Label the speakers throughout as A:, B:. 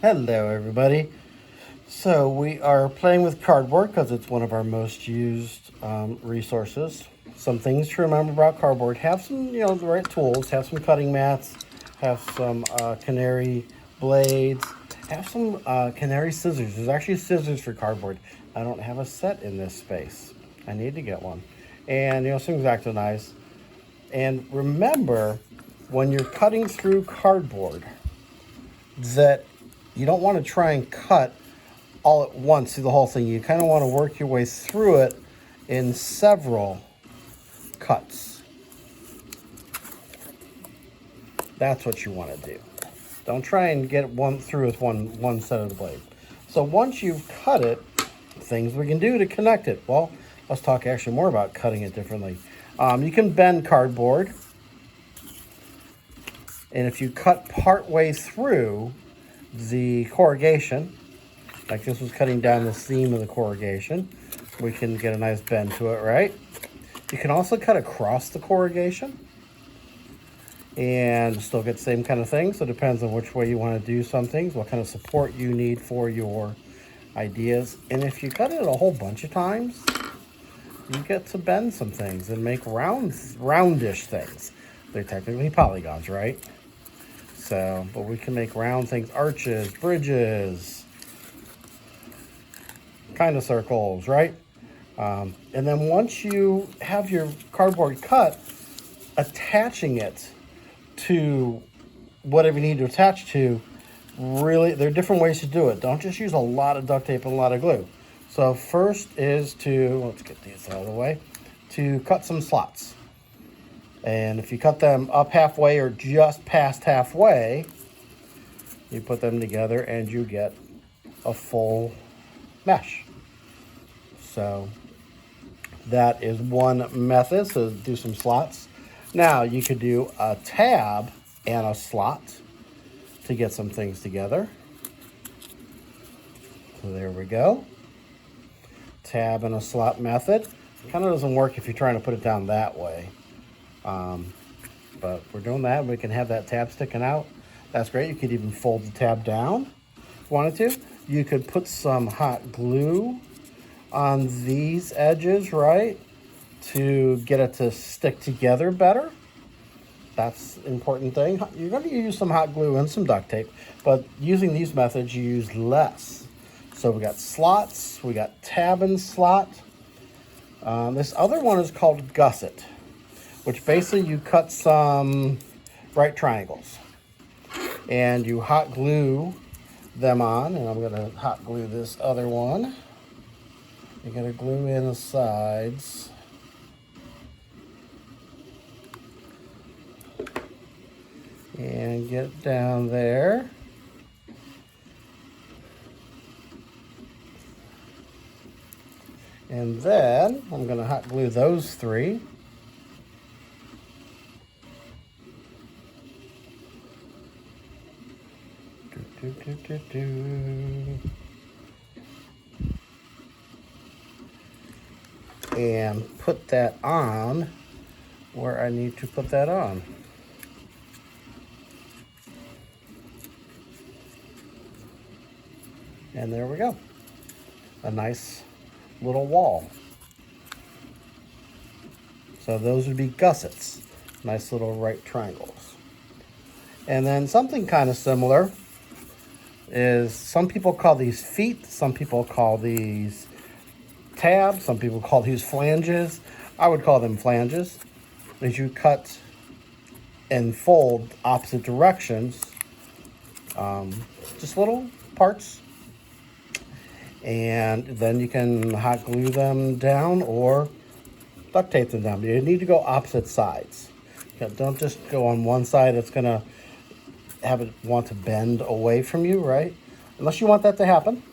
A: Hello everybody. So we are playing with cardboard because it's one of our most used resources. Some things to remember about cardboard: have some, the right tools, have some cutting mats, have some canary blades, have some canary scissors. There's actually scissors for cardboard. I don't have a set in this space. I need to get one. And some X-Acto knives. And remember, when you're cutting through cardboard, that you don't want to try and cut all at once through the whole thing. You kind of want to work your way through it in several cuts. That's what you want to do. Don't try and get one through with one set of the blade. So once you've cut it, things we can do to connect it. Well, let's talk actually more about cutting it differently. You can bend cardboard. And if you cut part way through the corrugation, like this was cutting down the seam of the corrugation, we can get a nice bend to it, right? You can also cut across the corrugation and still get the same kind of thing. So it depends on which way you want to do some things, what kind of support you need for your ideas. And if you cut it a whole bunch of times, you get to bend some things and make roundish things. They're technically polygons, right? So, but we can make round things, arches, bridges, kind of circles, right? And then once you have your cardboard cut, attaching it to whatever you need to attach to, really, there are different ways to do it. Don't just use a lot of duct tape and a lot of glue. So first is to, let's get these out of the way, to cut some slots. And if you cut them up halfway or just past halfway, you put them together and you get a full mesh. So that is one method, so do some slots. Now you could do a tab and a slot to get some things together. So there we go. Tab and a slot method. Kind of doesn't work if you're trying to put it down that way. But we're doing that. We can have that tab sticking out. That's great. You could even fold the tab down if you wanted to. You could put some hot glue on these edges, right, to get it to stick together better. That's an important thing. You're going to use some hot glue and some duct tape, but using these methods, you use less. So we got slots, we got tab and slot. This other one is called gusset, which basically you cut some right triangles and you hot glue them on. And I'm gonna hot glue this other one. You're gonna glue in the sides. And get down there. And then I'm gonna hot glue those three. And put that on where I need to put that on. And there we go. A nice little wall. So those would be gussets. Nice little right triangles. And then something kind of similar is, some people call these feet, some people call these tabs, some people call these flanges. I would call them flanges. As you cut and fold opposite directions, just little parts. And then you can hot glue them down or duct tape them down. You need to go opposite sides. Don't just go on one side. It's going to have it want to bend away from you, right? Unless you want that to happen.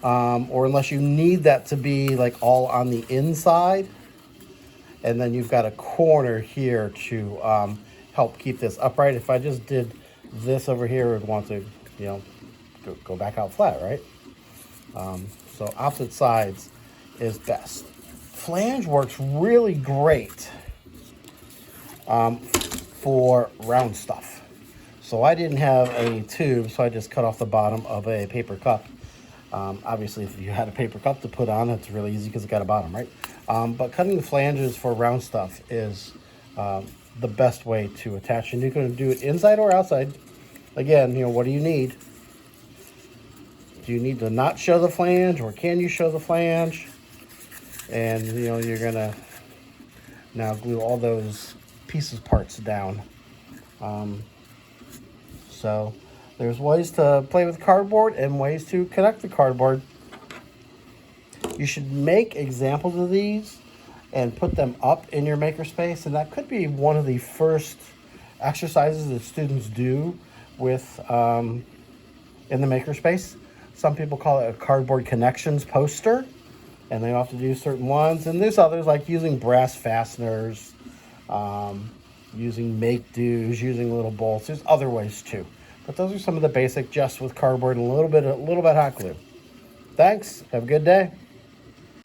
A: Or unless you need that to be like all on the inside. And then you've got a corner here to help keep this upright. If I just did this over here, it would want to, go back out flat, right? So opposite sides is best. Flange works really great for round stuff. So I didn't have a tube, so I just cut off the bottom of a paper cup. Obviously, if you had a paper cup to put on, it's really easy because it's got a bottom, right? But cutting the flanges for round stuff is the best way to attach. And you can do it inside or outside. Again, you know, what do you need? Do you need to not show the flange, or can you show the flange? And, you know, you're gonna now glue all those parts down. So there's ways to play with cardboard and ways to connect the cardboard. You should make examples of these and put them up in your makerspace, and that could be one of the first exercises that students do with in the makerspace. Some people call it a CardboardConnections poster, and they have to do certain ones. And there's others like using brass fasteners, using make-dos, using little bolts. There's other ways too. But those are some of the basic, just with cardboard and a little bit hot glue. Thanks. Have a good day.